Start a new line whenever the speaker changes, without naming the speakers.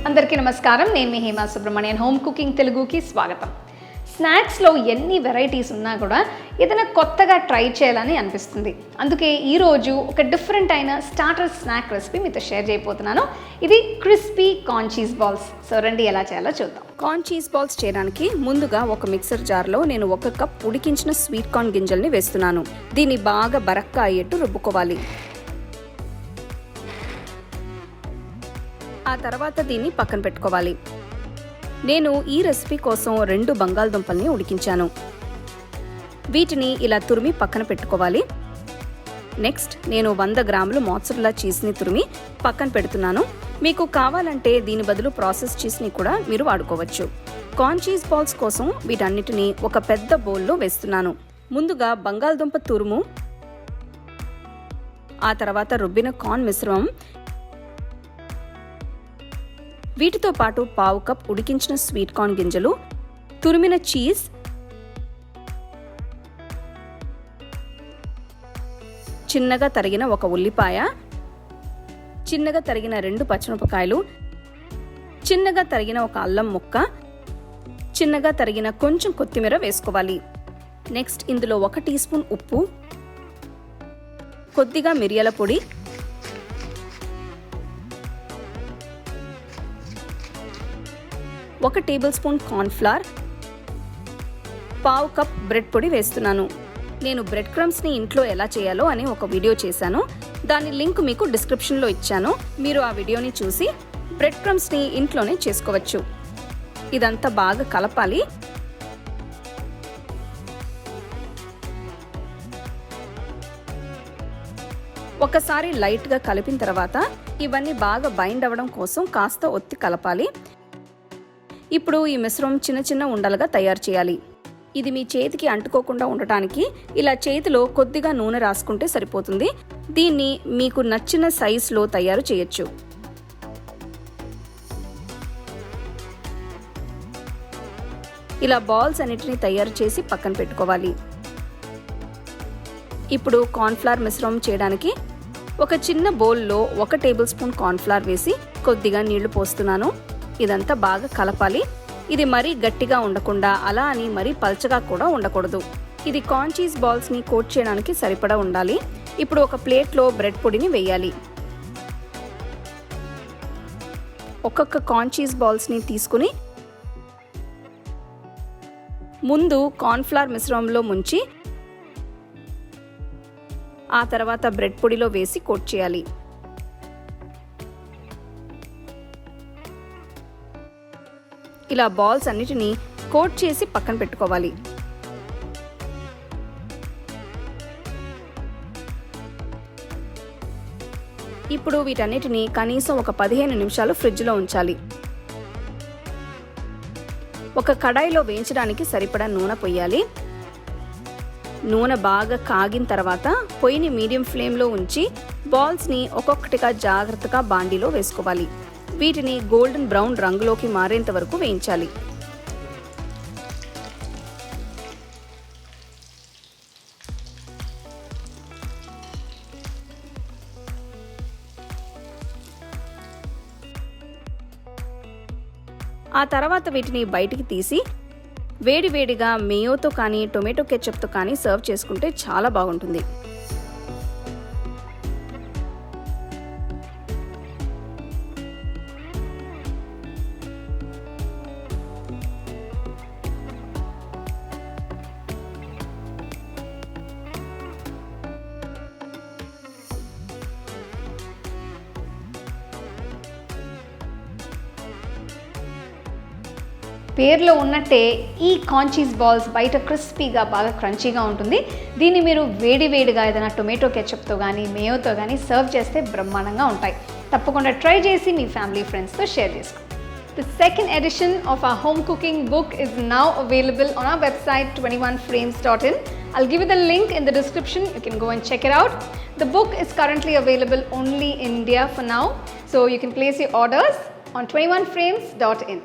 అందరికీ నమస్కారం. నేను మీ హేమా సుబ్రహ్మణ్యన్. హోమ్ కుకింగ్ తెలుగుకి స్వాగతం. స్నాక్స్లో ఎన్ని వెరైటీస్ ఉన్నా కూడా ఏదైనా కొత్తగా ట్రై చేయాలని అనిపిస్తుంది. అందుకే ఈరోజు ఒక డిఫరెంట్ అయిన స్టార్టర్ స్నాక్ రెసిపీ మీతో షేర్ చేయబోతున్నాను. ఇది crispy corn cheese balls. So రండి ఎలా చేయాలో చూద్దాం. కార్న్ చీజ్ బాల్స్ చేయడానికి ముందుగా ఒక మిక్సర్ జార్లో నేను 1 కప్ ఉడికించిన స్వీట్ కార్న్ గింజల్ని వేస్తున్నాను. దీన్ని బాగా బరక్క అయ్యేట్టు రుబ్బుకోవాలి. ఆ తర్వాత దీన్ని పక్కన పెట్టుకోవాలి. నేను ఈ రెసిపీ కోసం 2 బంగాళదుంపల్ని ఉడికించాను. వీటిని ఇలా తురిమి పక్కన పెట్టుకోవాలి. నెక్స్ట్ నేను 100 గ్రాములు మోట్జరెల్లా చీజ్ని తురిమి పక్కన పెడుతున్నాను. మీకు కావాలంటే దీని బదులు ప్రాసెస్ చీజ్ని కూడా మీరు వాడుకోవచ్చు. కార్న్ చీజ్ బాల్స్ కోసం వీటన్నిటిని ఒక పెద్ద బౌల్లో వేస్తున్నాను. ముందుగా బంగాళదుంప తురుము, ఆ తర్వాత రుబ్బిన కార్న్ మిశ్రమం, వీటితో పాటు 1/2 కప్ ఉడికించిన స్వీట్ కార్న్ గింజలు, తురిమిన చీజ్, చిన్నగా తరిగిన 1 ఉల్లిపాయ, చిన్నగా తరిగిన 2 పచ్చిమిరపకాయలు, చిన్నగా తరిగిన 1 అల్లం ముక్క, చిన్నగా తరిగిన కొంచెం కొత్తిమీర వేసుకోవాలి. నెక్స్ట్ ఇందులో 1 టీ స్పూన్ ఉప్పు, కొద్దిగా మిరియాల పొడి, 1 table spoon corn flour, 1/2 cup bread పొడి వేస్తున్నాను. నేను బ్రెడ్ క్రమ్స్ని ఇంట్లో ఎలా చేయాలో అని ఒక వీడియో చేశాను. దాని లింక్ మీకు డిస్క్రిప్షన్లో ఇచ్చాను. మీరు ఆ వీడియోని చూసి బ్రెడ్ క్రమ్స్ని ఇంట్లోనే చేసుకోవచ్చు. ఇదంతా బాగా కలపాలి. ఒకసారి లైట్గా కలిపిన తర్వాత ఇవన్నీ బాగా బైండ్ అవ్వడం కోసం కాస్త ఒత్తి కలపాలి. ఇప్పుడు ఈ మిశ్రమం చిన్న చిన్న ఉండలుగా తయారు చేయాలి. ఇది మీ చేతికి అంటుకోకుండా ఉండటానికి ఇలా చేతిలో కొద్దిగా నూనె రాసుకుంటే సరిపోతుంది. దీన్ని మీకు నచ్చిన సైజులో తయారు చేయొచ్చు. ఇలా బాల్స్ అన్నిటిని తయారు చేసి పక్కన పెట్టుకోవాలి. ఇప్పుడు కార్న్ఫ్లవర్ మిశ్రమం చేయడానికి ఒక చిన్న బౌల్లో 1 టేబుల్ స్పూన్ కార్న్ఫ్లవర్ వేసి కొద్దిగా నీళ్లు పోస్తున్నాను. ఇదంతా బాగా కలపాలి. ఇది మరీ గట్టిగా ఉండకుండా అలా అని మరీ పల్చగా కూడా ఉండకూడదు. ఇది కార్న్ చీజ్ బాల్స్ని కోట్ చేయడానికి సరిపడా ఉండాలి. ఇప్పుడు ఒక ప్లేట్లో బ్రెడ్ పొడిని వేయాలి. ఒక్కొక్క కార్న్ చీజ్ బాల్స్ని తీసుకుని ముందు కార్న్ఫ్లవర్ మిశ్రమంలో ముంచి ఆ తర్వాత బ్రెడ్ పొడిలో వేసి కోట్ చేయాలి. ఇలా బాల్స్ అన్నిటినీ కోట్ చేసి పక్కన పెట్టుకోవాలి. ఇప్పుడు వీటన్నిటిని కనీసం ఒక 15 నిమిషాలు ఫ్రిడ్జ్లో ఉంచాలి. ఒక కడాయిలో వేయించడానికి సరిపడా నూనె పొయ్యాలి. నూనె బాగా కాగిన తర్వాత పొయ్యిని మీడియం ఫ్లేమ్లో ఉంచి బాల్స్ని ఒక్కొక్కటిగా జాగ్రత్తగా బాండీలో వేసుకోవాలి. వీటిని గోల్డెన్ బ్రౌన్ రంగులోకి మారేంత వరకు వేయించాలి. ఆ తర్వాత వీటిని బయటికి తీసి వేడివేడిగా మేయోతో కానీ టొమాటో కెచప్తో కానీ సర్వ్ చేసుకుంటే చాలా బాగుంటుంది. పేర్లో ఉన్నట్టే ఈ కార్న్ చీజ్ బాల్స్ బయట క్రిస్పీగా బాగా క్రంచీగా ఉంటుంది. దీన్ని మీరు వేడివేడిగా ఏదైనా టొమాటో కెచప్తో కానీ మేయోతో కానీ సర్వ్ చేస్తే బ్రహ్మాండంగా ఉంటాయి. తప్పకుండా ట్రై చేసి మీ ఫ్యామిలీ ఫ్రెండ్స్తో షేర్ చేసుకోండి. The second edition of our home cooking book is now available on our website 21frames.in. I'll give you the link in the description. You can go and check it out. The book is currently available only in India for now, so you can place your orders on 21frames.in.